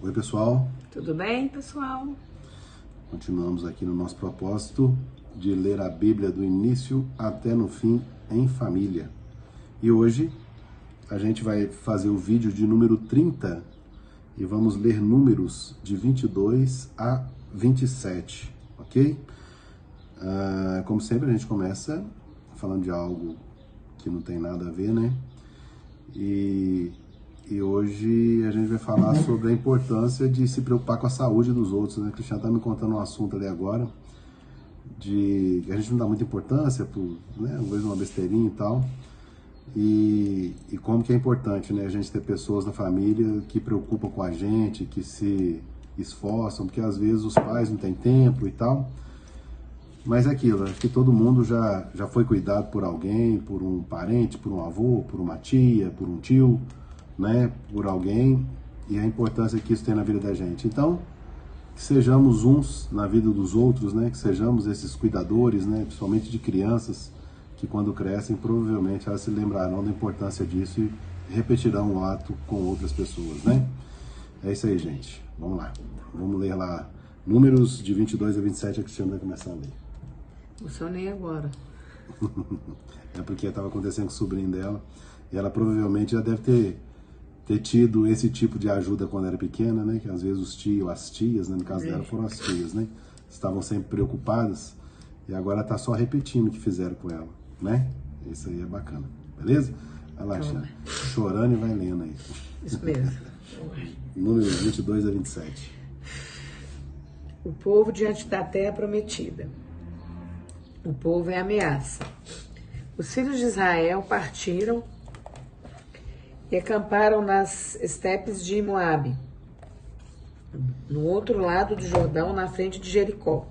Oi, pessoal. Tudo bem, pessoal? Continuamos aqui no nosso propósito de ler a Bíblia do início até no fim em família. E hoje a gente vai fazer o vídeo de número 30 e vamos ler números de 22 a 27, ok? Como sempre, a gente começa falando de algo que não tem nada a ver, né? E hoje a gente vai falar sobre a importância de se preocupar com a saúde dos outros, né? O Cristiano tá me contando um assunto ali agora, de que a gente não dá muita importância, né? Às vezes uma besteirinha e tal, e como que é importante, né? A gente ter pessoas na família que preocupam com a gente, que se esforçam, porque às vezes os pais não têm tempo e tal. Mas é aquilo, acho que todo mundo já foi cuidado por alguém, por um parente, por um avô, por uma tia, por um tio, né, por alguém, e a importância que isso tem na vida da gente. Então, que sejamos uns na vida dos outros, né, que sejamos esses cuidadores, né, principalmente de crianças, que quando crescem, provavelmente elas se lembrarão da importância disso e repetirão o ato com outras pessoas, né? É isso aí, gente. Vamos lá. Vamos ler lá números de 22 a 27, a Cristiana vai começar a ler. Funcionei agora. É porque estava acontecendo com o sobrinho dela, e ela provavelmente já deve ter tido esse tipo de ajuda quando era pequena, né? Que às vezes os tios, as tias, né? No caso dela foram as tias, né? Estavam sempre preocupadas, e agora tá só repetindo o que fizeram com ela, né? Isso aí é bacana, beleza? Vai lá, Xana, chorando e vai lendo aí. Isso mesmo. Números 22 a 27. O povo diante da terra prometida. O povo é ameaça. Os filhos de Israel partiram e acamparam nas estepes de Moabe, no outro lado do Jordão, na frente de Jericó.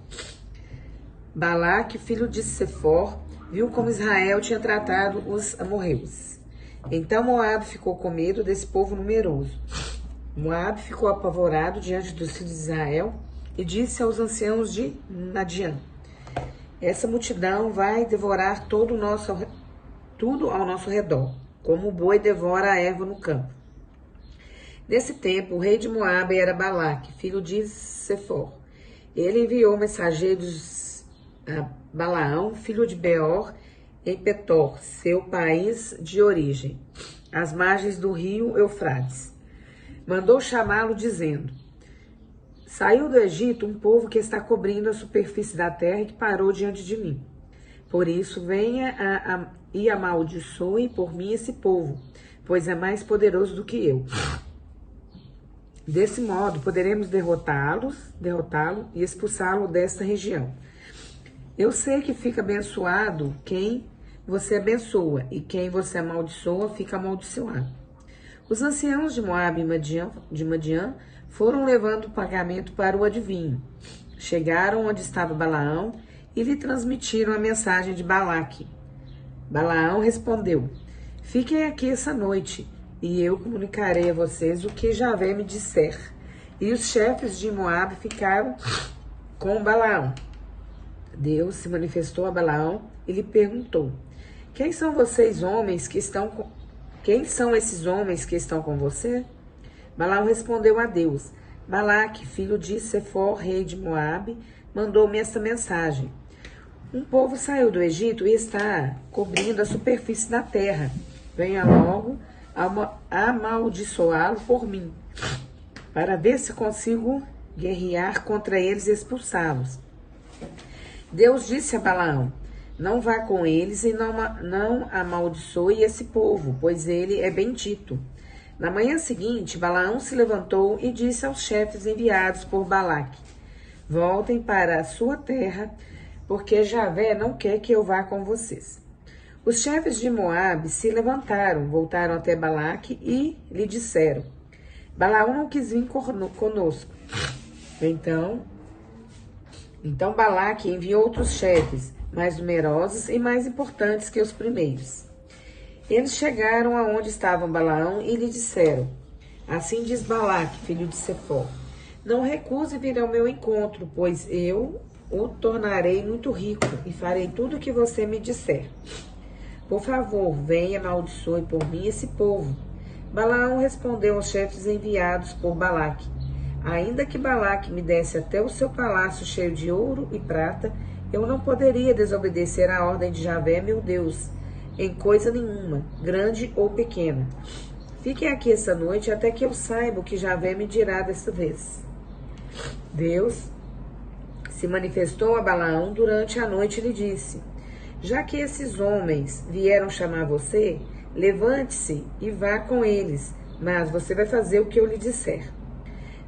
Balaque, filho de Sefor, viu como Israel tinha tratado os amorreus. Então Moabe ficou com medo desse povo numeroso. Moabe ficou apavorado diante dos filhos de Israel e disse aos anciãos de Madian: essa multidão vai devorar tudo ao nosso redor, como o boi devora a erva no campo. Nesse tempo, o rei de Moabe era Balaque, filho de Sefor. Ele enviou mensageiros a Balaão, filho de Beor, em Petor, seu país de origem, às margens do rio Eufrates. Mandou chamá-lo, dizendo: saiu do Egito um povo que está cobrindo a superfície da terra e que parou diante de mim. Por isso, venha e amaldiçoe por mim esse povo, pois é mais poderoso do que eu. Desse modo, poderemos derrotá-lo e expulsá-lo desta região. Eu sei que fica abençoado quem você abençoa, e quem você amaldiçoa fica amaldiçoado. Os anciãos de Moabe e de Madian foram levando o pagamento para o adivinho. Chegaram onde estava Balaão e lhe transmitiram a mensagem de Balaque. Balaão respondeu: fiquem aqui essa noite, e eu comunicarei a vocês o que Javé me disser. E os chefes de Moabe ficaram com Balaão. Deus se manifestou a Balaão e lhe perguntou: quem são esses homens que estão com você? Balaão respondeu a Deus: Balaque, filho de Sefor, rei de Moabe, mandou-me esta mensagem: um povo saiu do Egito e está cobrindo a superfície da terra. Venha logo amaldiçoá-lo por mim, para ver se consigo guerrear contra eles e expulsá-los. Deus disse a Balaão: não vá com eles e não amaldiçoe esse povo, pois ele é bendito. Na manhã seguinte, Balaão se levantou e disse aos chefes enviados por Balaque: voltem para a sua terra, porque Javé não quer que eu vá com vocês. Os chefes de Moabe se levantaram, voltaram até Balaque e lhe disseram: Balaão não quis vir conosco. Então Balaque enviou outros chefes, mais numerosos e mais importantes que os primeiros. Eles chegaram aonde estavam Balaão e lhe disseram: assim diz Balaque, filho de Sefor: não recuse vir ao meu encontro, pois eu o tornarei muito rico e farei tudo o que você me disser. Por favor, venha, amaldiçoe por mim esse povo. Balaão respondeu aos chefes enviados por Balaque: Ainda que Balaque me desse até o seu palácio cheio de ouro e prata, eu não poderia desobedecer à ordem de Javé, meu Deus, em coisa nenhuma, grande ou pequena. Fiquem aqui essa noite até que eu saiba o que Javé me dirá desta vez. Deus se manifestou a Balaão durante a noite e lhe disse: já que esses homens vieram chamar você, levante-se e vá com eles, mas você vai fazer o que eu lhe disser.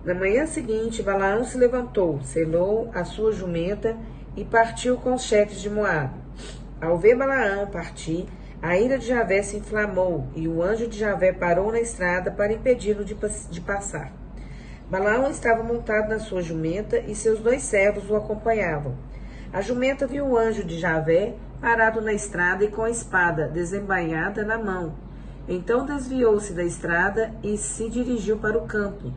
Na manhã seguinte, Balaão se levantou, selou a sua jumenta e partiu com os chefes de Moabe. Ao ver Balaão partir, a ira de Javé se inflamou e o anjo de Javé parou na estrada para impedi-lo de passar. Balaão estava montado na sua jumenta e seus 2 servos o acompanhavam. A jumenta viu o anjo de Javé parado na estrada e com a espada desembainhada na mão. Então desviou-se da estrada e se dirigiu para o campo.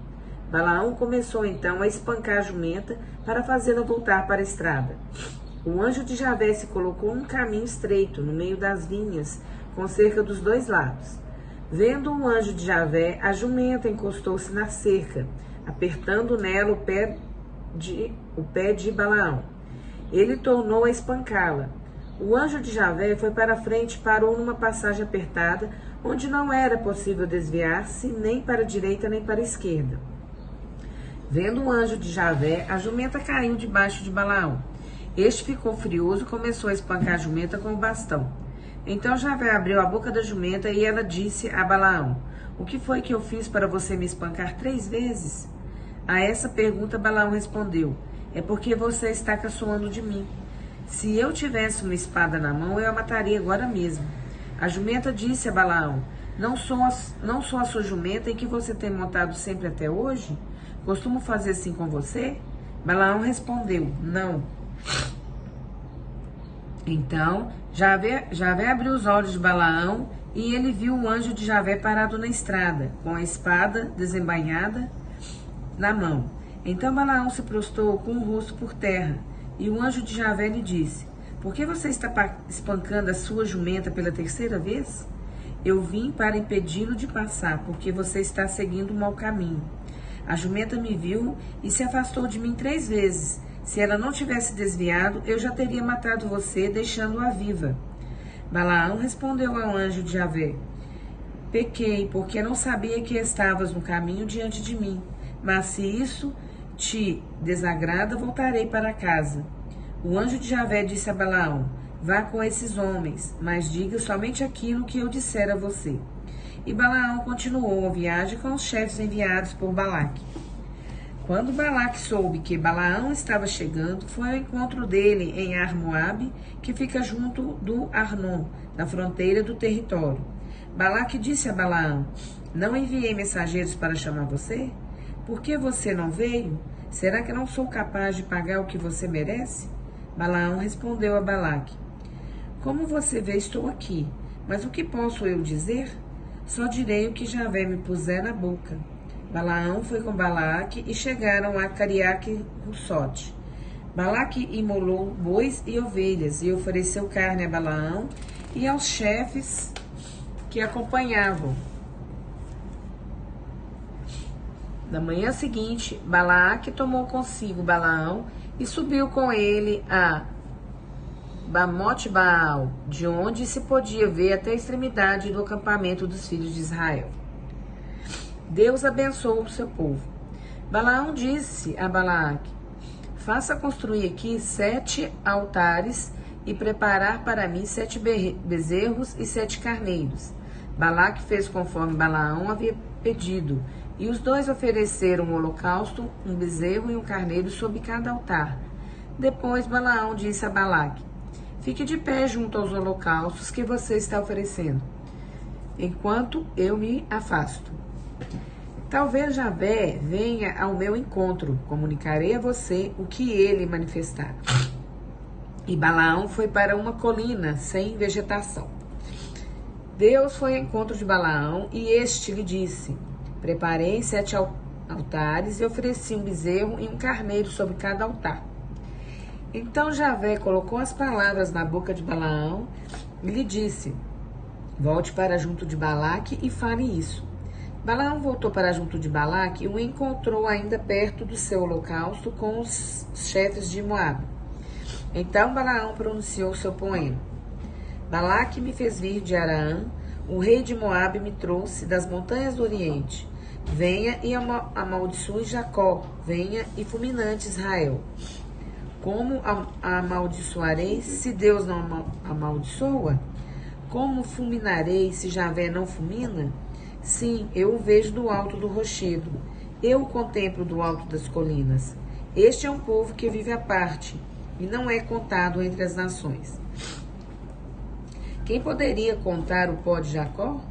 Balaão começou então a espancar a jumenta para fazê-la voltar para a estrada. O anjo de Javé se colocou num caminho estreito, no meio das vinhas, com cerca dos 2 lados. Vendo o anjo de Javé, a jumenta encostou-se na cerca, apertando nela o pé de Balaão. Ele tornou a espancá-la. O anjo de Javé foi para frente e parou numa passagem apertada, onde não era possível desviar-se nem para a direita nem para a esquerda. Vendo o anjo de Javé, a jumenta caiu debaixo de Balaão. Este ficou furioso e começou a espancar a jumenta com o bastão. Então Javé abriu a boca da jumenta e ela disse a Balaão: o que foi que eu fiz para você me espancar 3 vezes? A essa pergunta Balaão respondeu: é porque você está caçoando de mim. Se eu tivesse uma espada na mão, eu a mataria agora mesmo. A jumenta disse a Balaão: não sou a sua jumenta em que você tem montado sempre até hoje? Costumo fazer assim com você? Balaão respondeu: não. Então Javé abriu os olhos de Balaão e ele viu o anjo de Javé parado na estrada, com a espada desembainhada na mão. Então Balaão se prostrou com o rosto por terra, e o anjo de Javé lhe disse: por que você está espancando a sua jumenta pela 3ª vez? Eu vim para impedi-lo de passar, porque você está seguindo um mau caminho. A jumenta me viu e se afastou de mim 3 vezes. Se ela não tivesse desviado, eu já teria matado você, deixando-a viva. Balaão respondeu ao anjo de Javé: pequei, porque não sabia que estavas no caminho diante de mim. Mas se isso te desagrada, voltarei para casa. O anjo de Javé disse a Balaão: vá com esses homens, mas diga somente aquilo que eu disser a você. E Balaão continuou a viagem com os chefes enviados por Balaque. Quando Balaque soube que Balaão estava chegando, foi ao encontro dele em Ar-Moabe, que fica junto do Arnon, na fronteira do território. Balaque disse a Balaão: não enviei mensageiros para chamar você? Por que você não veio? Será que não sou capaz de pagar o que você merece? Balaão respondeu a Balaque: como você vê, estou aqui, mas o que posso eu dizer? Só direi o que Javé me puser na boca. Balaão foi com Balaque e chegaram a Cariaque-Russote. Balaque imolou bois e ovelhas e ofereceu carne a Balaão e aos chefes que acompanhavam. Na manhã seguinte, Balaque tomou consigo Balaão e subiu com ele a Bamote-Baal, de onde se podia ver até a extremidade do acampamento dos filhos de Israel. Deus abençoou o seu povo. Balaão disse a Balaque: faça construir aqui 7 altares e preparar para mim 7 bezerros e 7 carneiros. Balaque fez conforme Balaão havia pedido, e os 2 ofereceram um holocausto, um bezerro e um carneiro sobre cada altar. Depois Balaão disse a Balaque: fique de pé junto aos holocaustos que você está oferecendo, enquanto eu me afasto. Talvez Javé venha ao meu encontro, comunicarei a você o que ele manifestar. E Balaão foi para uma colina sem vegetação. Deus foi ao encontro de Balaão e este lhe disse: preparei 7 altares e ofereci um bezerro e um carneiro sobre cada altar. Então Javé colocou as palavras na boca de Balaão e lhe disse: volte para junto de Balaque e fale isso. Balaão voltou para junto de Balaque e o encontrou ainda perto do seu holocausto com os chefes de Moabe. Então Balaão pronunciou seu poema. Balaque me fez vir de Araã, o rei de Moabe me trouxe das montanhas do Oriente. Venha e amaldiçoe Jacó, venha e fulminante Israel. Como amaldiçoarei se Deus não amaldiçoa? Como fulminarei se Javé não fulmina? Sim, eu o vejo do alto do rochedo, eu o contemplo do alto das colinas. Este é um povo que vive à parte, e não é contado entre as nações. Quem poderia contar o pó de Jacó?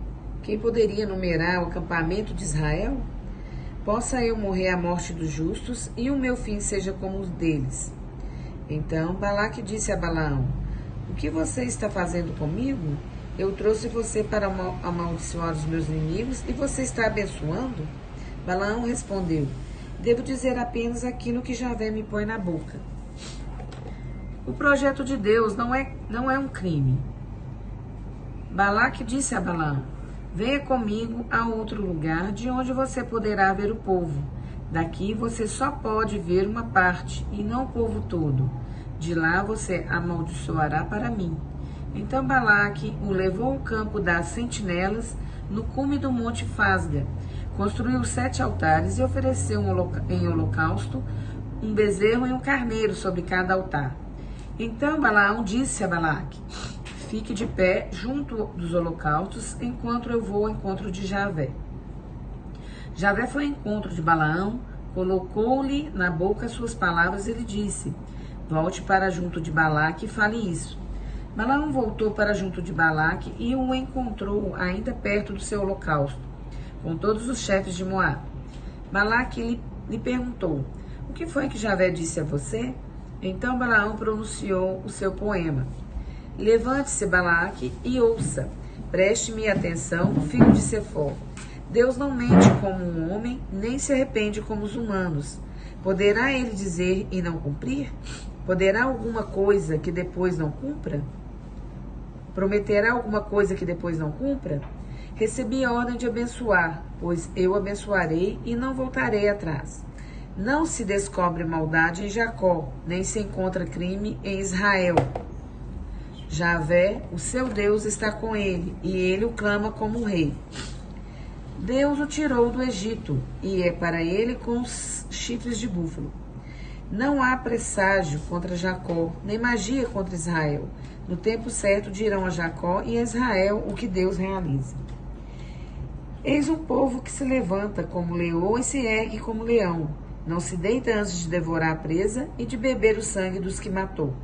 Quem poderia numerar o acampamento de Israel? Possa eu morrer a morte dos justos, e o meu fim seja como o deles. Então Balaque disse a Balaão: o que você está fazendo comigo? Eu trouxe você para amaldiçoar os meus inimigos e você está abençoando? Balaão respondeu: devo dizer apenas aquilo que Javé me põe na boca. O projeto de Deus não é um crime. Balaque disse a Balaão: venha comigo a outro lugar de onde você poderá ver o povo. Daqui você só pode ver uma parte e não o povo todo. De lá você amaldiçoará para mim. Então Balaque o levou ao campo das sentinelas, no cume do monte Fasga. Construiu 7 altares e ofereceu em holocausto um bezerro e um carneiro sobre cada altar. Então Balaão disse a Balaque: fique de pé junto dos holocaustos, enquanto eu vou ao encontro de Javé. Javé foi ao encontro de Balaão, colocou-lhe na boca suas palavras e lhe disse: volte para junto de Balaque e fale isso. Balaão voltou para junto de Balaque e o encontrou ainda perto do seu holocausto, com todos os chefes de Moabe. Balaque lhe perguntou: o que foi que Javé disse a você? Então Balaão pronunciou o seu poema. Levante-se, Balaque, e ouça. Preste-me atenção, filho de Sefó. Deus não mente como um homem, nem se arrepende como os humanos. Poderá ele dizer e não cumprir? Poderá alguma coisa que depois não cumpra? Prometerá alguma coisa que depois não cumpra? Recebi a ordem de abençoar, pois eu abençoarei e não voltarei atrás. Não se descobre maldade em Jacó, nem se encontra crime em Israel. Javé, o seu Deus, está com ele, e ele o clama como um rei. Deus o tirou do Egito, e é para ele com os chifres de búfalo. Não há presságio contra Jacó, nem magia contra Israel. No tempo certo dirão a Jacó e a Israel o que Deus realiza. Eis um povo que se levanta como leoa e se ergue como leão. Não se deita antes de devorar a presa e de beber o sangue dos que matou.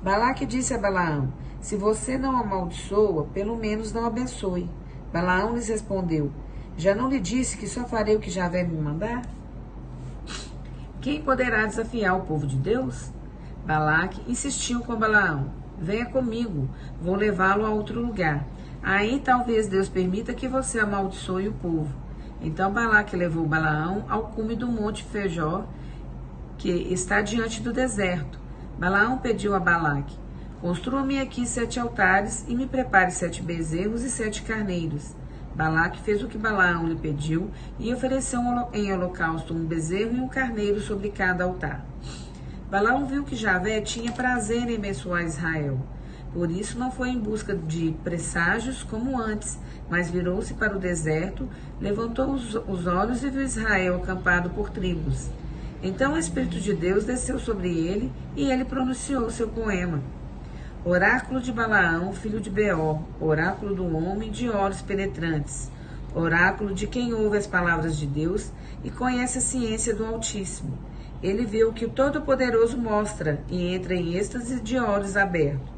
Balaque disse a Balaão: se você não amaldiçoa, pelo menos não abençoe. Balaão lhes respondeu: já não lhe disse que só farei o que Javé me mandar? Quem poderá desafiar o povo de Deus? Balaque insistiu com Balaão: venha comigo, vou levá-lo a outro lugar. Aí talvez Deus permita que você amaldiçoe o povo. Então Balaque levou Balaão ao cume do monte Fejó, que está diante do deserto. Balaão pediu a Balaque: construa-me aqui 7 altares e me prepare 7 bezerros e 7 carneiros. Balaque fez o que Balaão lhe pediu e ofereceu em holocausto um bezerro e um carneiro sobre cada altar. Balaão viu que Javé tinha prazer em abençoar Israel. Por isso não foi em busca de presságios como antes, mas virou-se para o deserto, levantou os olhos e viu Israel acampado por tribos. Então o Espírito de Deus desceu sobre ele e ele pronunciou seu poema. Oráculo de Balaão, filho de Beor, oráculo do homem de olhos penetrantes, oráculo de quem ouve as palavras de Deus e conhece a ciência do Altíssimo. Ele vê o que o Todo-Poderoso mostra e entra em êxtase de olhos abertos.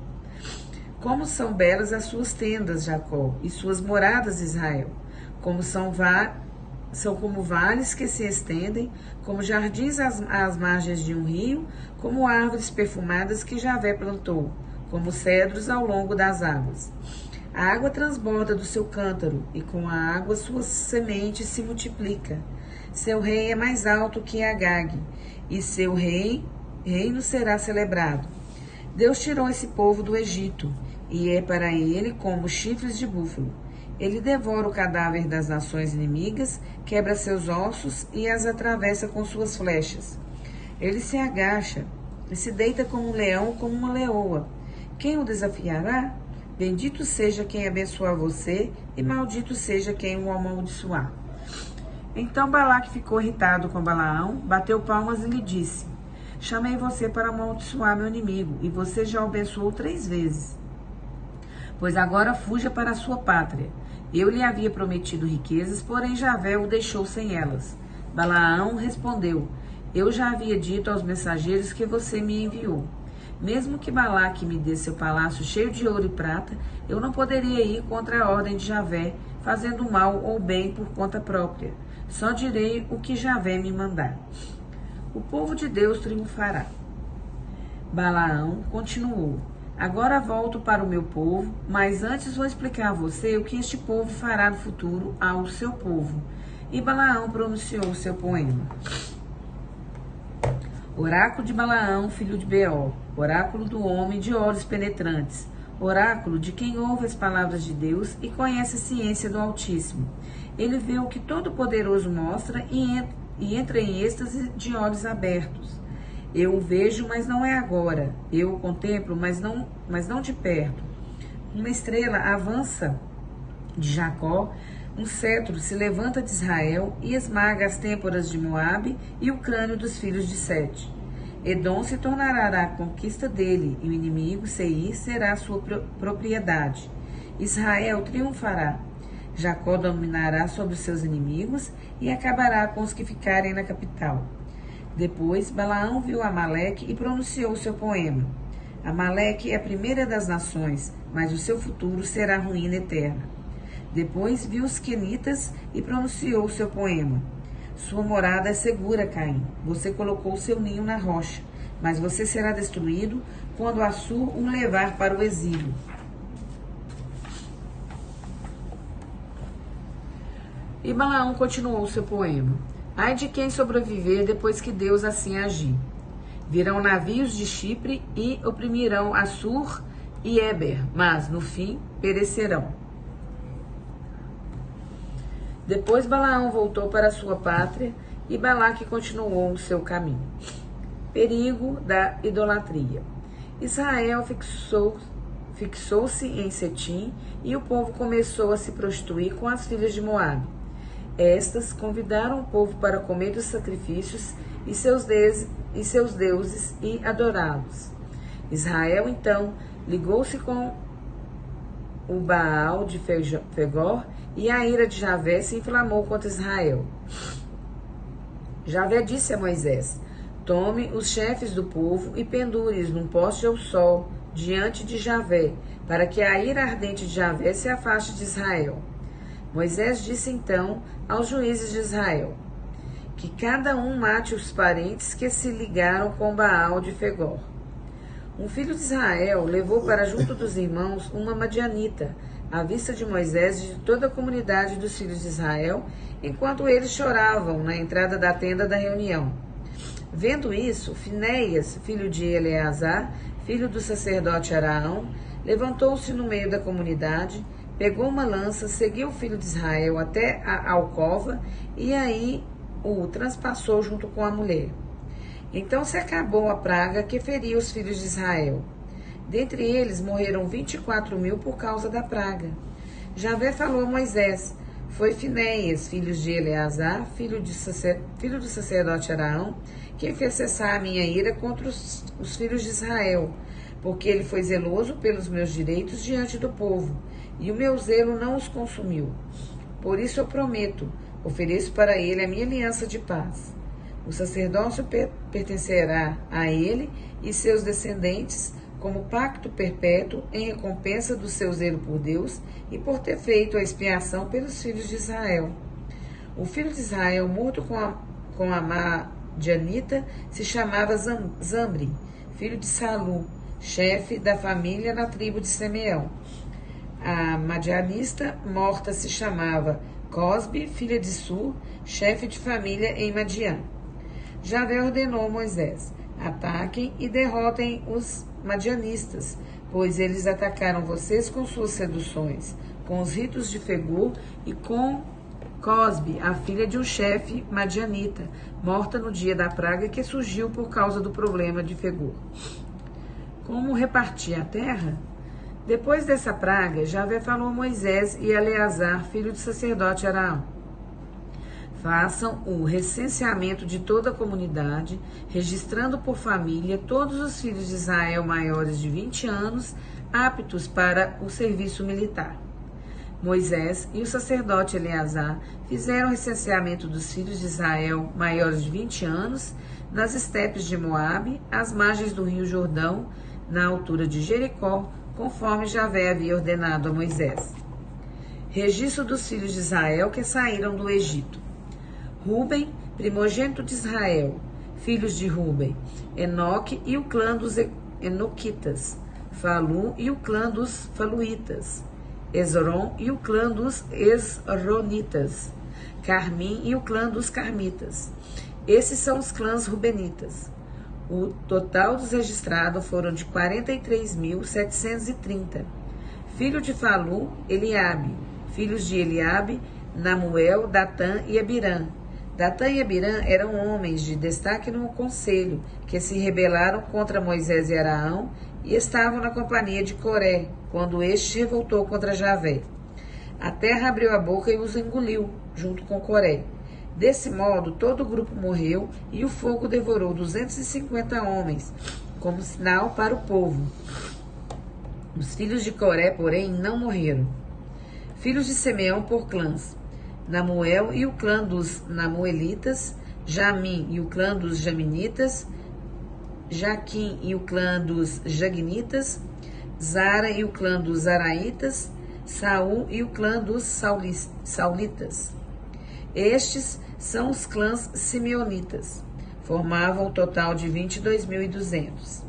Como são belas as suas tendas, Jacó, e suas moradas, Israel. Como são como vales que se estendem, como jardins às margens de um rio, como árvores perfumadas que Javé plantou, como cedros ao longo das águas. A água transborda do seu cântaro, e com a água sua semente se multiplica. Seu rei é mais alto que Agag, e seu reino será celebrado. Deus tirou esse povo do Egito, e é para ele como chifres de búfalo. Ele devora o cadáver das nações inimigas, quebra seus ossos e as atravessa com suas flechas. Ele se agacha e se deita como um leão ou como uma leoa. Quem o desafiará? Bendito seja quem abençoar você e maldito seja quem o amaldiçoar. Então Balaque ficou irritado com Balaão, bateu palmas e lhe disse: chamei você para amaldiçoar meu inimigo, e você já o abençoou 3 vezes. Pois agora fuja para a sua pátria. Eu lhe havia prometido riquezas, porém Javé o deixou sem elas. Balaão respondeu: eu já havia dito aos mensageiros que você me enviou. Mesmo que Balaque me dê seu palácio cheio de ouro e prata, eu não poderia ir contra a ordem de Javé, fazendo mal ou bem por conta própria. Só direi o que Javé me mandar. O povo de Deus triunfará. Balaão continuou: agora volto para o meu povo, mas antes vou explicar a você o que este povo fará no futuro ao seu povo. E Balaão pronunciou o seu poema. Oráculo de Balaão, filho de Beor, oráculo do homem de olhos penetrantes, oráculo de quem ouve as palavras de Deus e conhece a ciência do Altíssimo. Ele vê o que Todo-Poderoso mostra e entra em êxtase de olhos abertos. Eu o vejo, mas não é agora. Eu o contemplo, mas não de perto. Uma estrela avança de Jacó, um cetro se levanta de Israel e esmaga as têmporas de Moabe e o crânio dos filhos de Sete. Edom se tornará a conquista dele, e o inimigo, Seir, será a sua propriedade. Israel triunfará. Jacó dominará sobre os seus inimigos e acabará com os que ficarem na capital. Depois, Balaão viu Amaleque e pronunciou o seu poema. Amaleque é a primeira das nações, mas o seu futuro será ruína eterna. Depois viu os quenitas e pronunciou o seu poema. Sua morada é segura, Caim. Você colocou seu ninho na rocha, mas você será destruído quando Assur o levar para o exílio. E Balaão continuou o seu poema. Ai de quem sobreviver depois que Deus assim agir. Virão navios de Chipre e oprimirão Assur e Éber, mas, no fim, perecerão. Depois Balaão voltou para sua pátria e Balaque continuou o seu caminho. Perigo da idolatria. Israel fixou-se em Setim e o povo começou a se prostituir com as filhas de Moabe. Estas convidaram o povo para comer dos sacrifícios e seus deuses e adorá-los. Israel, então, ligou-se com o Baal de Fegor e a ira de Javé se inflamou contra Israel. Javé disse a Moisés: tome os chefes do povo e pendure-os num poste ao sol, diante de Javé, para que a ira ardente de Javé se afaste de Israel. Moisés disse então aos juízes de Israel: que cada um mate os parentes que se ligaram com Baal de Fegor. Um filho de Israel levou para junto dos irmãos uma madianita, à vista de Moisés e de toda a comunidade dos filhos de Israel, enquanto eles choravam na entrada da tenda da reunião. Vendo isso, Finéias, filho de Eleazar, filho do sacerdote Araão, levantou-se no meio da comunidade, pegou uma lança, seguiu o filho de Israel até a alcova e aí o transpassou junto com a mulher. Então se acabou a praga que feria os filhos de Israel. Dentre eles morreram 24.000 por causa da praga. Javé falou a Moisés: foi Finéias, filho de Eleazar, filho do sacerdote Araão, quem fez cessar a minha ira contra os filhos de Israel, porque ele foi zeloso pelos meus direitos diante do povo, e o meu zelo não os consumiu. Por isso eu prometo, ofereço para ele a minha aliança de paz. O sacerdócio pertencerá a ele e seus descendentes como pacto perpétuo em recompensa do seu zelo por Deus e por ter feito a expiação pelos filhos de Israel. O filho de Israel, morto com a madianita, se chamava Zamri, filho de Salu, chefe da família na tribo de Simeão. A madianista morta se chamava Cosbe, filha de Sur, chefe de família em Madian. Javé ordenou a Moisés: ataquem e derrotem os madianistas, pois eles atacaram vocês com suas seduções. com os ritos de Fegur e com Cosbe, a filha de um chefe madianita, morta no dia da praga que surgiu por causa do problema de Fegur. Como repartir a terra? Depois dessa praga, Javé falou a Moisés e a Eleazar, filho do sacerdote Araão: façam o recenseamento de toda a comunidade, registrando por família todos os filhos de Israel maiores de 20 anos, aptos para o serviço militar. Moisés e o sacerdote Eleazar fizeram o recenseamento dos filhos de Israel maiores de 20 anos nas estepes de Moabe, às margens do rio Jordão, na altura de Jericó, conforme Javé havia ordenado a Moisés. Registro dos filhos de Israel que saíram do Egito. Rúben, primogênito de Israel, filhos de Rúben, Enoque e o clã dos Enoquitas, Falu e o clã dos Faluitas, Esrom e o clã dos Esronitas, Carmim e o clã dos Carmitas. Esses são os clãs rubenitas. O total dos registrados foram de 43.730. Filho de Falu, Eliabe. Filhos de Eliabe, Namuel, Datã e Abirã. Datã e Abirã eram homens de destaque no conselho, que se rebelaram contra Moisés e Araão e estavam na companhia de Coré, quando este revoltou contra Javé. A terra abriu a boca e os engoliu, junto com Coré. Desse modo, todo o grupo morreu e o fogo devorou 250 homens, como sinal para o povo. Os filhos de Coré, porém, não morreram. Filhos de Simeão por clãs: Namuel e o clã dos Namuelitas, Jamim e o clã dos Jaminitas, Jaquim e o clã dos Jagnitas, Zara e o clã dos Zaraitas, Saul e o clã dos Saulitas. Estes são os clãs simeonitas. Formavam um total de 22.200.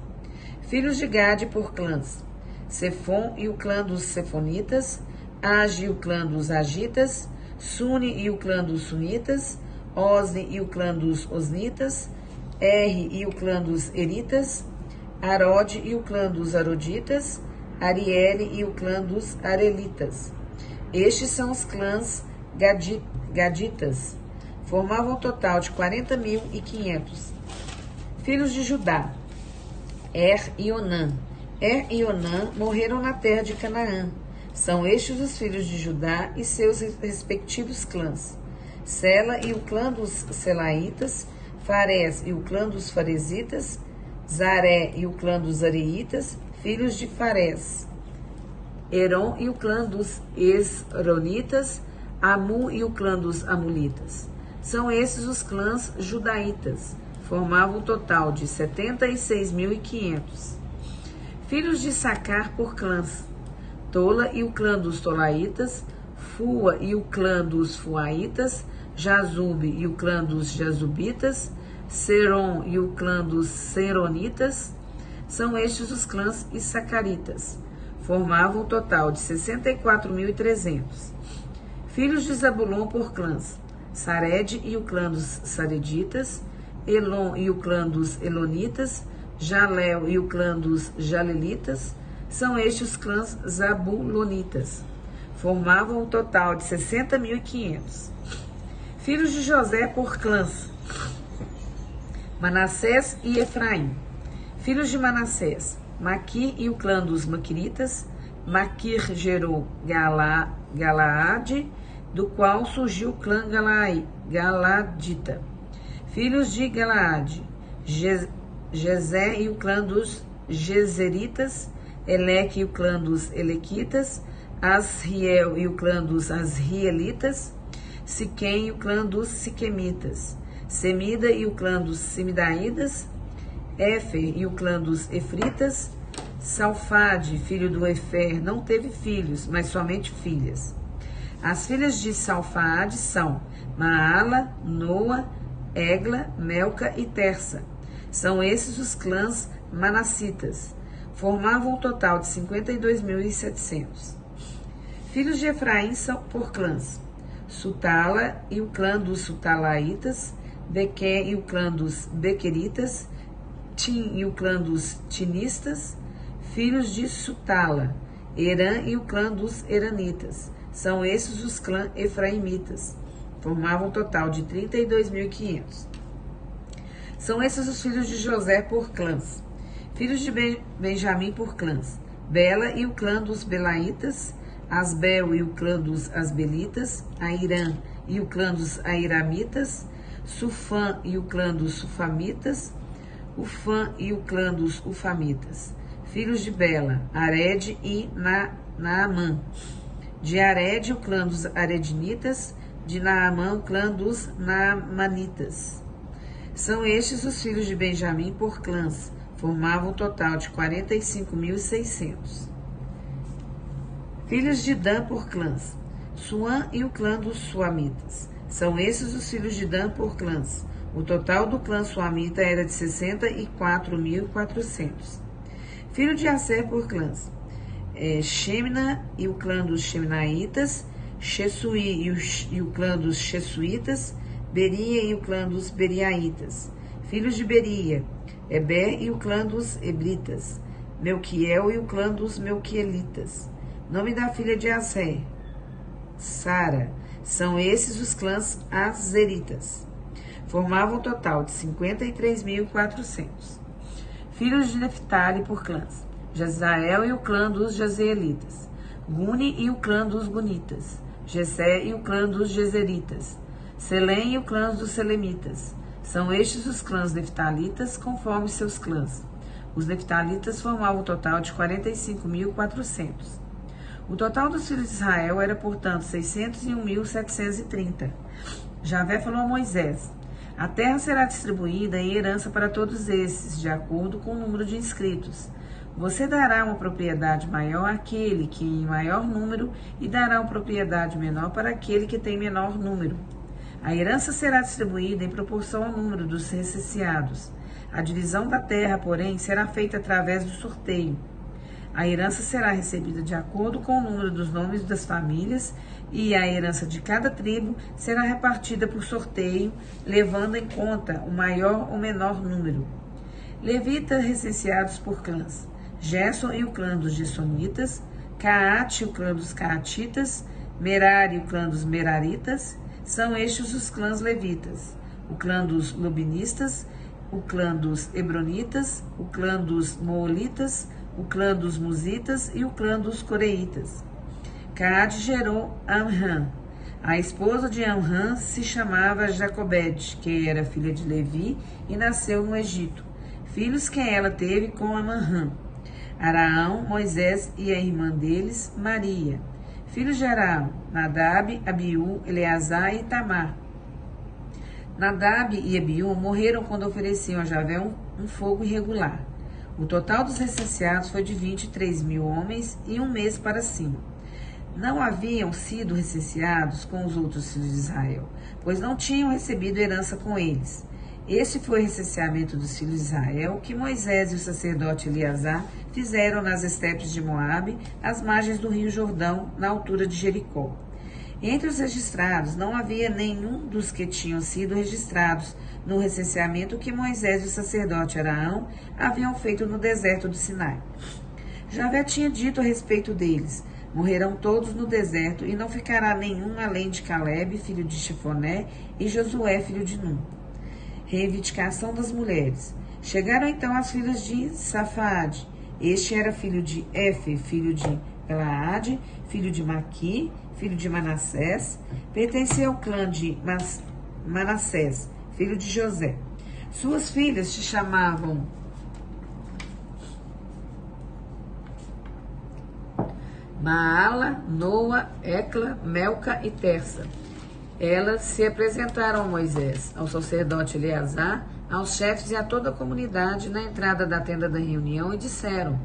Filhos de Gade por clãs: Sefon e o clã dos Sefonitas, Age e o clã dos Agitas, Suni e o clã dos Sunitas, Osni e o clã dos Osnitas, Er e o clã dos Eritas, Arode e o clã dos Aroditas, Ariele e o clã dos Arelitas. Estes são os clãs Gaditas. Formavam um total de 40.500. Filhos de Judá: Er e Onã. Er e Onã morreram na terra de Canaã. São estes os filhos de Judá e seus respectivos clãs: Sela e o clã dos Selaitas, Farés e o clã dos Faresitas, Zaré e o clã dos Zareitas, filhos de Farés, Herom e o clã dos Esronitas, Amu e o clã dos Amulitas. São esses os clãs judaitas. Formavam um total de 76.500. Filhos de Issacar por clãs: Tola e o clã dos Tolaitas, Fua e o clã dos Fuaitas, Jazube e o clã dos Jazubitas, Seron e o clã dos Seronitas. São estes os clãs Issacaritas. Formavam um total de 64.300. Filhos de Zabulon por clãs: Sared e o clã dos Sareditas, Elon e o clã dos Elonitas, Jalel e o clã dos Jalelitas. São estes os clãs Zabulonitas. Formavam um total de 60.500. Filhos de José por clãs: Manassés e Efraim. Filhos de Manassés: Maquir e o clã dos Maquiritas. Maquir gerou Galaade, do qual surgiu o clã Galadita. Filhos de Galaade: Jezé e o clã dos Jezeritas, Eleque e o clã dos Elequitas, Asriel e o clã dos Asrielitas, Siquém e o clã dos Siquemitas, Semida e o clã dos Semidaídas, Éfer e o clã dos Efritas. Salfade, filho do Efer, não teve filhos, mas somente filhas. As filhas de Salfade são Maala, Noa, Egla, Melca e Tersa. São esses os clãs manassitas. Formavam um total de 52.700. Filhos de Efraim são por clãs: Sutala e o clã dos Sutalaitas, Bequé e o clã dos Bequeritas, Tim e o clã dos Tinistas. Filhos de Sutala: Herã e o clã dos Heranitas. São esses os clãs efraimitas. Formavam um total de 32.500. São esses os filhos de José por clãs. Filhos de Benjamim por clãs. Bela e o clã dos Belaitas. Asbel e o clã dos Asbelitas. Airã e o clã dos Airamitas. Sufã e o clã dos Sufamitas. Ufã e o clã dos Ufamitas. Filhos de Bela, Arede e Naamã. De Arede, o clã dos Aredinitas. De Naamã, o clã dos Naamanitas. São estes os filhos de Benjamim por clãs. Formavam um total de 45.600. Filhos de Dan por clãs. Suã e o clã dos Suamitas. São esses os filhos de Dan por clãs. O total do clã Suamita era de 64.400. Filho de Aser por clãs. Shemna e o clã dos Shemnaitas. Shesuí e o clã dos Shesuítas. Beria e o clã dos Beriaitas. Filhos de Beria. Eber e o clã dos Ebritas. Melquiel e o clã dos Melquielitas. Nome da filha de Aser, Sara. São esses os clãs Azeritas. Formavam um total de 53.400. Filhos de Neftali por clãs. Jezrael e o clã dos Jazeelitas. Guni e o clã dos Gunitas. Jessé e o clã dos Jezeritas. Selém e o clã dos Selemitas. São estes os clãs neftalitas, conforme seus clãs. Os neftalitas formavam um total de 45.400. O total dos filhos de Israel era, portanto, 601.730. Javé falou a Moisés: a terra será distribuída em herança para todos esses, de acordo com o número de inscritos. Você dará uma propriedade maior àquele que em maior número e dará uma propriedade menor para aquele que tem menor número. A herança será distribuída em proporção ao número dos recenseados. A divisão da terra, porém, será feita através do sorteio. A herança será recebida de acordo com o número dos nomes das famílias e a herança de cada tribo será repartida por sorteio, levando em conta o maior ou menor número. Levitas recenseados por clãs. Gerson e o clã dos Gersonitas. Caate e o clã dos Caatitas. Merari e o clã dos Meraritas. São estes os clãs levitas: o clã dos Lobinistas, o clã dos Hebronitas, o clã dos Moolitas, o clã dos Musitas e o clã dos Coreitas. Caate gerou Amram. A esposa de Amram se chamava Jacobede, que era filha de Levi e nasceu no Egito. Filhos que ela teve com Amram: Araão, Moisés e a irmã deles, Maria. Filhos de Araão: Nadab, Abiú, Eleazar e Itamar. Nadab e Abiú morreram quando ofereciam a Javé um fogo irregular. O total dos recenseados foi de 23.000 homens e um mês para cima. Não haviam sido recenseados com os outros filhos de Israel, pois não tinham recebido herança com eles. Este foi o recenseamento dos filhos de Israel que Moisés e o sacerdote Eleazar fizeram nas estepes de Moabe, às margens do rio Jordão, na altura de Jericó. Entre os registrados não havia nenhum dos que tinham sido registrados no recenseamento que Moisés e o sacerdote Araão haviam feito no deserto do Sinai. Javé tinha dito a respeito deles: morrerão todos no deserto e não ficará nenhum além de Caleb, filho de Jefoné, e Josué, filho de Nun. Reivindicação das mulheres. Chegaram então as filhas de Safaade. Este era filho de Efe, filho de Elaade, filho de Maqui, filho de Manassés. Pertencia ao clã de Manassés, filho de José. Suas filhas se chamavam Maala, Noa, Ecla, Melca e Tersa. Elas se apresentaram a Moisés, ao sacerdote Eleazar, aos chefes e a toda a comunidade na entrada da tenda da reunião e disseram: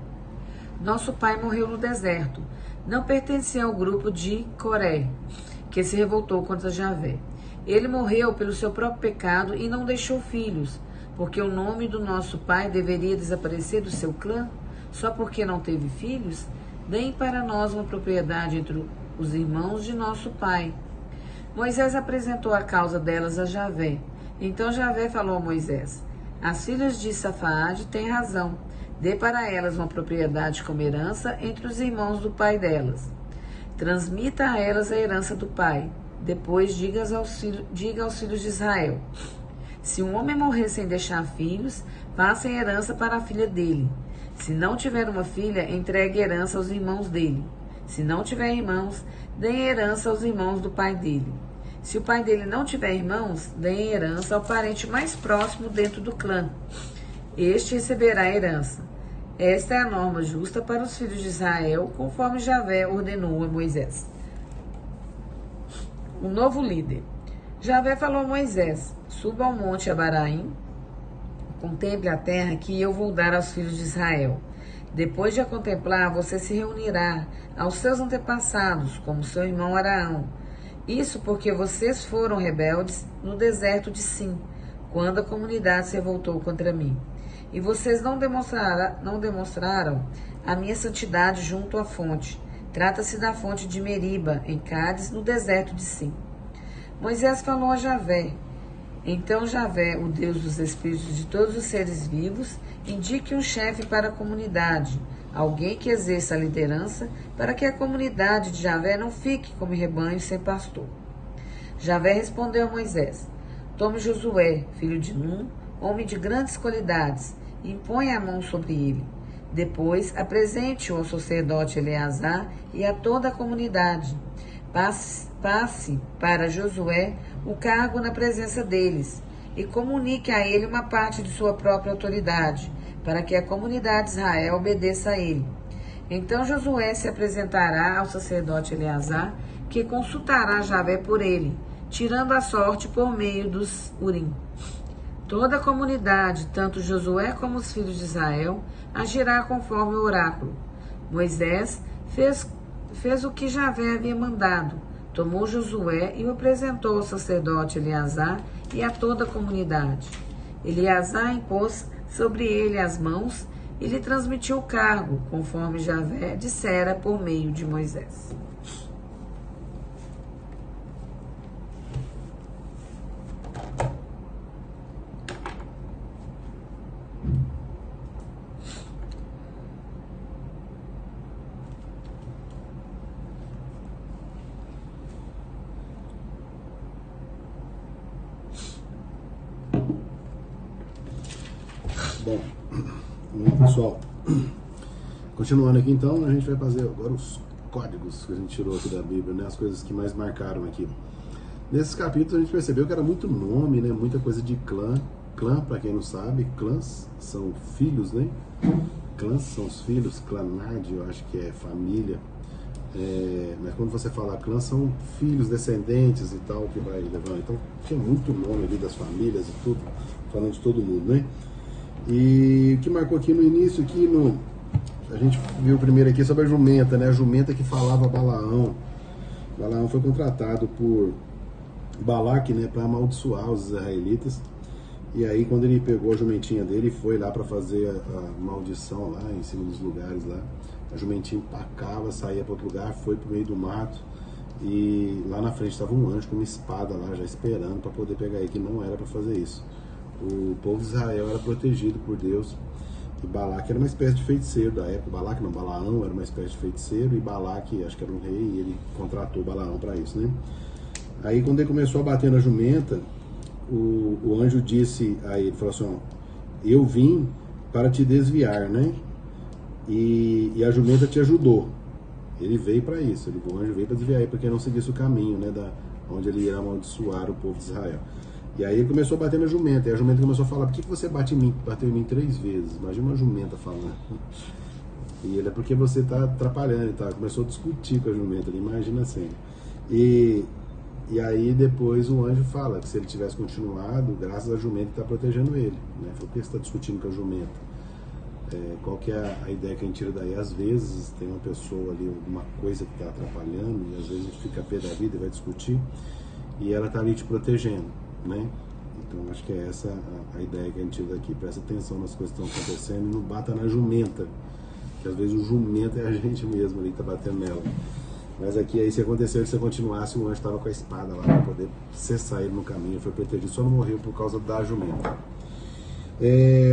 nosso pai morreu no deserto. Não pertencia ao grupo de Coré, que se revoltou contra Javé. Ele morreu pelo seu próprio pecado e não deixou filhos, porque o nome do nosso pai deveria desaparecer do seu clã, só porque não teve filhos? Deem para nós uma propriedade entre os irmãos de nosso pai. Moisés apresentou a causa delas a Javé. Então Javé falou a Moisés: as filhas de Safaade têm razão. Dê para elas uma propriedade como herança entre os irmãos do pai delas. Transmita a elas a herança do pai. Depois diga aos filhos de Israel: se um homem morrer sem deixar filhos, passem herança para a filha dele. Se não tiver uma filha, entregue herança aos irmãos dele. Se não tiver irmãos, deem herança aos irmãos do pai dele. Se o pai dele não tiver irmãos, deem herança ao parente mais próximo dentro do clã. Este receberá a herança. Esta é a norma justa para os filhos de Israel, conforme Javé ordenou a Moisés. O novo líder. Javé falou a Moisés: suba ao monte Abaraim, contemple a terra que eu vou dar aos filhos de Israel. Depois de a contemplar, você se reunirá aos seus antepassados, como seu irmão Araão. Isso porque vocês foram rebeldes no deserto de Sim, quando a comunidade se revoltou contra mim. E vocês não demonstraram a minha santidade junto à fonte. Trata-se da fonte de Meriba, em Cádiz, no deserto de Sim. Moisés falou a Javé: então Javé, o Deus dos espíritos de todos os seres vivos, indique um chefe para a comunidade, alguém que exerça a liderança, para que a comunidade de Javé não fique como rebanho sem pastor. Javé respondeu a Moisés: tome Josué, filho de Num, homem de grandes qualidades, e imponha a mão sobre ele. Depois apresente-o ao sacerdote Eleazar e a toda a comunidade. Passe para Josué o cargo na presença deles e comunique a ele uma parte de sua própria autoridade, para que a comunidade de Israel obedeça a ele. Então Josué se apresentará ao sacerdote Eleazar, que consultará Javé por ele, tirando a sorte por meio dos Urim. Toda a comunidade, tanto Josué como os filhos de Israel, agirá conforme o oráculo. Moisés fez o que Javé havia mandado. Tomou Josué e o apresentou ao sacerdote Eleazar e a toda a comunidade. Eleazar impôs sobre ele as mãos e lhe transmitiu o cargo, conforme Javé dissera por meio de Moisés. Bom, pessoal, continuando aqui então, a gente vai fazer agora os códigos que a gente tirou aqui da Bíblia, né? As coisas que mais marcaram aqui. Nesses capítulos a gente percebeu que era muito nome, né? Muita coisa de clã. Clã, para quem não sabe, clãs são filhos, né? Clãs são os filhos, clanade, eu acho que é família. Mas quando você fala clã, são filhos, descendentes e tal, que vai levando. Então tinha muito nome ali das famílias e tudo, falando de todo mundo, né? E o que marcou aqui no início, a gente viu primeiro aqui sobre a jumenta, né? A jumenta que falava Balaão. Balaão foi contratado por Balaque, né, para amaldiçoar os israelitas. E aí quando ele pegou a jumentinha dele e foi lá para fazer a maldição lá em cima dos lugares lá, a jumentinha empacava, saía para outro lugar, foi pro meio do mato e lá na frente estava um anjo com uma espada lá já esperando para poder pegar ele, que não era para fazer isso. O povo de Israel era protegido por Deus. E Balaque era uma espécie de feiticeiro da época. Balaque não, Balaão era uma espécie de feiticeiro. E Balaque, acho que era um rei, e ele contratou Balaão para isso, né? Aí quando ele começou a bater na jumenta, o anjo disse a ele, falou assim: ó, eu vim para te desviar, né? E a jumenta te ajudou. Ele veio para isso, o anjo veio para desviar ele, porque não seguisse o caminho, né, onde ele ia amaldiçoar o povo de Israel. E aí ele começou a bater na jumenta, e a jumenta começou a falar: por que você bate em mim? Bateu em mim 3 vezes. Imagina uma jumenta falando. E ele: é porque você está atrapalhando e tal. Começou a discutir com a jumenta, imagina assim. E aí depois o anjo fala que se ele tivesse continuado, graças à jumenta está protegendo ele, né? Falou: por que você está discutindo com a jumenta? Qual que é a ideia que a gente tira daí? Às vezes tem uma pessoa ali, alguma coisa que está atrapalhando, e às vezes a gente fica a pé da vida e vai discutir, e ela está ali te protegendo, né? Então acho que é essa a ideia que a gente tira daqui. Presta atenção nas coisas que estão acontecendo e não bata na jumenta, que às vezes o jumento é a gente mesmo ali que está batendo nela. Mas aqui aí, se aconteceu que você continuasse, o anjo estava com a espada lá para poder cessar ele no caminho, foi protegido, só não morreu por causa da jumenta.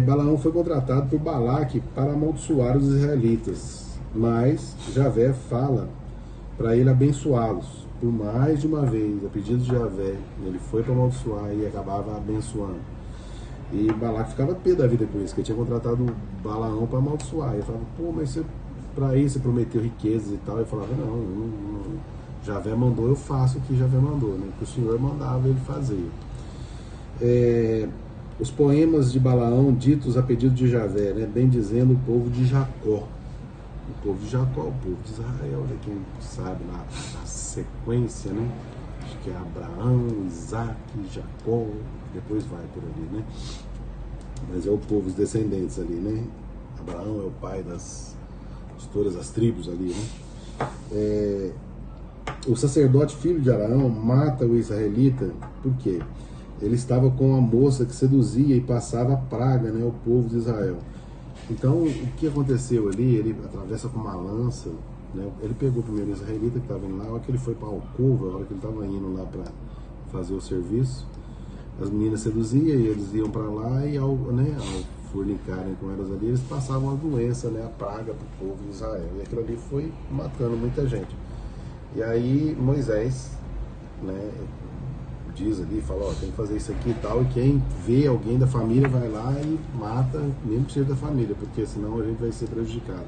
Balaão foi contratado por Balaque para amaldiçoar os israelitas, mas Javé fala para ele abençoá-los por mais de uma vez, a pedido de Javé. Ele foi para amaldiçoar e acabava abençoando. E Balaque ficava pé da vida com isso, que ele tinha contratado Balaão para amaldiçoar. Ele falava, pô, mas você, para isso você prometeu riquezas e tal. Ele falava, não, Javé mandou, eu faço o que Javé mandou, né? Que o Senhor mandava, ele fazia. Os poemas de Balaão ditos a pedido de Javé, né? Bem dizendo o povo de Jacó. O povo de Jacó, o povo de Israel, né? Quem sabe na sequência, né? Acho que é Abraão, Isaac, Jacó, depois vai por ali, né? Mas é o povo, os descendentes ali, né? Abraão é o pai de todas as tribos ali, né? O sacerdote filho de Araão mata o israelita, por quê? Ele estava com a moça que seduzia e passava praga, né, ao povo de Israel. Então, o que aconteceu ali? Ele atravessa com uma lança, né? Ele pegou primeiro o israelita que estava indo lá, a hora que ele foi para a alcova, a hora que ele estava indo lá para fazer o serviço, as meninas seduziam e eles iam para lá e ao fornicarem com elas ali, eles passavam a doença, né, a praga para o povo de Israel. E aquilo ali foi matando muita gente. E aí Moisés, né, diz ali, fala, ó, tem que fazer isso aqui e tal, e quem vê alguém da família vai lá e mata, mesmo que seja da família, porque senão a gente vai ser prejudicado.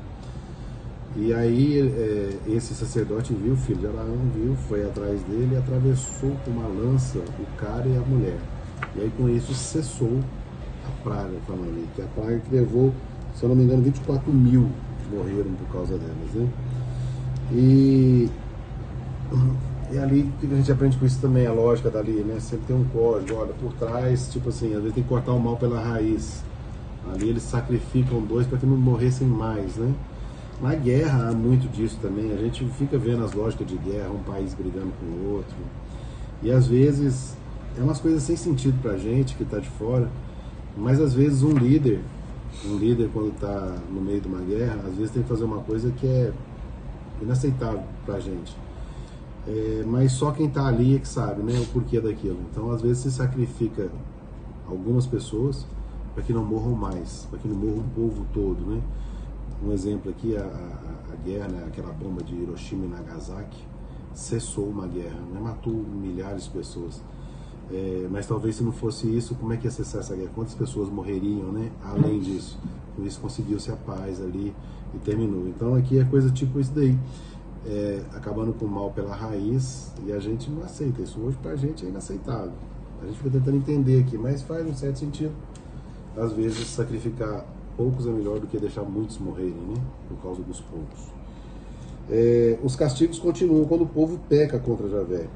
E aí esse sacerdote viu, o filho de Araão viu, foi atrás dele e atravessou com uma lança o cara e a mulher. E aí com isso cessou a praga, falando ali, que a praga que levou, se eu não me engano, 24 mil morreram por causa delas, né? E ali que a gente aprende com isso também, a lógica dali, né? Sempre tem um código, olha, por trás, tipo assim, às vezes tem que cortar o mal pela raiz. Ali eles sacrificam dois para que não morressem mais, né? Na guerra há muito disso também, a gente fica vendo as lógicas de guerra, um país brigando com o outro. E às vezes é umas coisas sem sentido pra gente que tá de fora, mas às vezes um líder quando tá no meio de uma guerra, às vezes tem que fazer uma coisa que é inaceitável pra gente. Mas só quem está ali é que sabe, né, o porquê daquilo. Então, às vezes, se sacrifica algumas pessoas para que não morram mais, para que não morra o povo todo, né? Um exemplo aqui, a guerra, né, aquela bomba de Hiroshima e Nagasaki, cessou uma guerra, né, matou milhares de pessoas. Mas talvez se não fosse isso, como é que ia cessar essa guerra? Quantas pessoas morreriam, né? Além disso, por isso conseguiu-se a paz ali e terminou. Então, aqui é coisa tipo isso daí. Acabando com o mal pela raiz, e a gente não aceita isso. Hoje pra gente é inaceitável. A gente fica tentando entender aqui, mas faz um certo sentido. Às vezes sacrificar poucos é melhor do que deixar muitos morrerem, né? Por causa dos poucos. Os castigos continuam quando o povo peca contra Javé.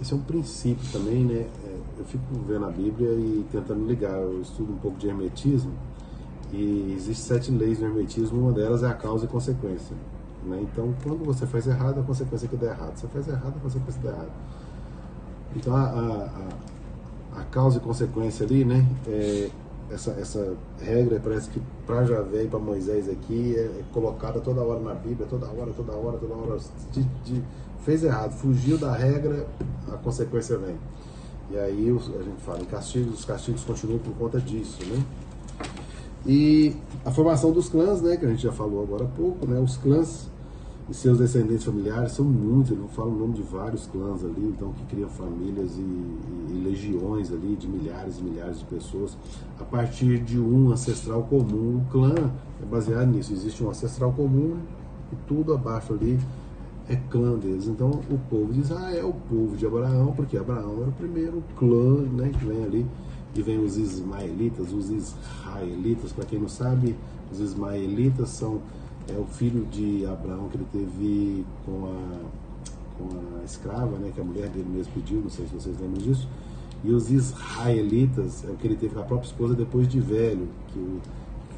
Esse é um princípio também, né? Eu fico vendo a Bíblia e tentando ligar. Eu estudo um pouco de hermetismo e existem 7 leis do hermetismo. Uma delas é a causa e consequência. Né? Então, quando você faz errado, a consequência é que dá errado. Você faz errado, a consequência dá errado. Então, a causa e consequência ali, né? Essa regra parece que para Javé e para Moisés aqui é colocada toda hora na Bíblia, toda hora. Fez errado, fugiu da regra, a consequência vem. E aí a gente fala, os castigos continuam por conta disso, né? E a formação dos clãs, né, que a gente já falou agora há pouco, né, os clãs e seus descendentes familiares são muitos, eu não falo o nome de vários clãs ali, então que criam famílias e legiões ali de milhares e milhares de pessoas, a partir de um ancestral comum. O clã é baseado nisso, existe um ancestral comum e tudo abaixo ali é clã deles. Então o povo de Israel é o povo de Abraão, porque Abraão era o primeiro clã, né, que vem ali. E vem os ismaelitas, para quem não sabe, os ismaelitas são o filho de Abraão que ele teve com a escrava, né, que a mulher dele mesmo pediu, não sei se vocês lembram disso. E os israelitas é o que ele teve com a própria esposa depois de velho, que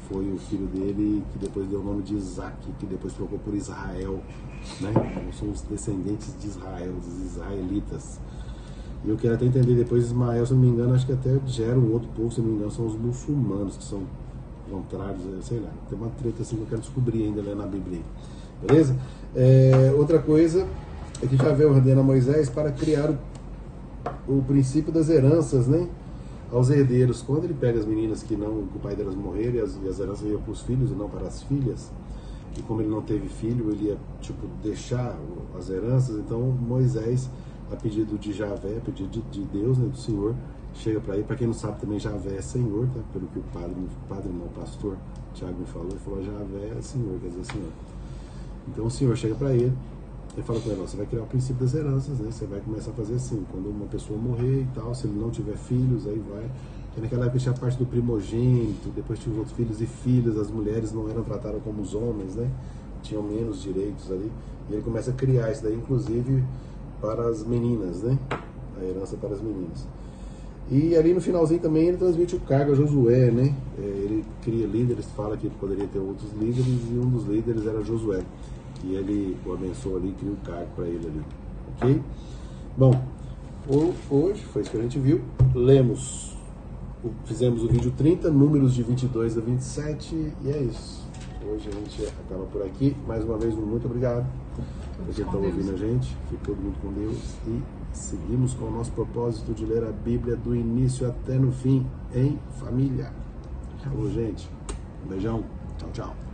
foi o filho dele, que depois deu o nome de Isaac, que depois trocou por Israel, né? Então, são os descendentes de Israel, os israelitas. E eu quero até entender depois, Ismael, se não me engano, acho que até gera um outro povo, se não me engano, são os muçulmanos, que são contrários, sei lá, tem uma treta assim que eu quero descobrir ainda lendo a Bíblia, beleza? Outra coisa é que Javé ordena a Moisés para criar o princípio das heranças, né? aos herdeiros, quando ele pega as meninas que o pai delas morreram e as heranças iam para os filhos e não para as filhas, e como ele não teve filho, ele ia deixar as heranças. Então Moisés, a pedido de Javé, a pedido de Deus, né, do Senhor, chega para ele. Para quem não sabe também, Javé é Senhor, tá? Pelo que o padre não, o pastor Tiago me falou, ele falou Javé é Senhor, quer dizer Senhor. Então o Senhor chega para ele e fala com ele: você vai criar o princípio das heranças, né? Você vai começar a fazer assim, quando uma pessoa morrer e tal, se ele não tiver filhos, aí vai. Porque naquela época tinha a parte do primogênito, depois tinha os outros filhos e filhas, as mulheres não eram tratadas como os homens, né? Tinham menos direitos ali. E ele começa a criar isso daí, inclusive para as meninas, né? A herança para as meninas. E ali no finalzinho também ele transmite o cargo a Josué, né? Ele cria líderes, fala que ele poderia ter outros líderes, e um dos líderes era Josué. E ele o abençoa ali e cria um cargo para ele ali. Ok? Bom, hoje foi isso que a gente viu. Fizemos o vídeo 30, números de 22 a 27, e é isso. Hoje a gente acaba por aqui. Mais uma vez, muito obrigado por vocês estão ouvindo a gente. Fique todo mundo com Deus e seguimos com o nosso propósito de ler a Bíblia do início até no fim, em família. Falou, gente. Um beijão. Tchau, tchau.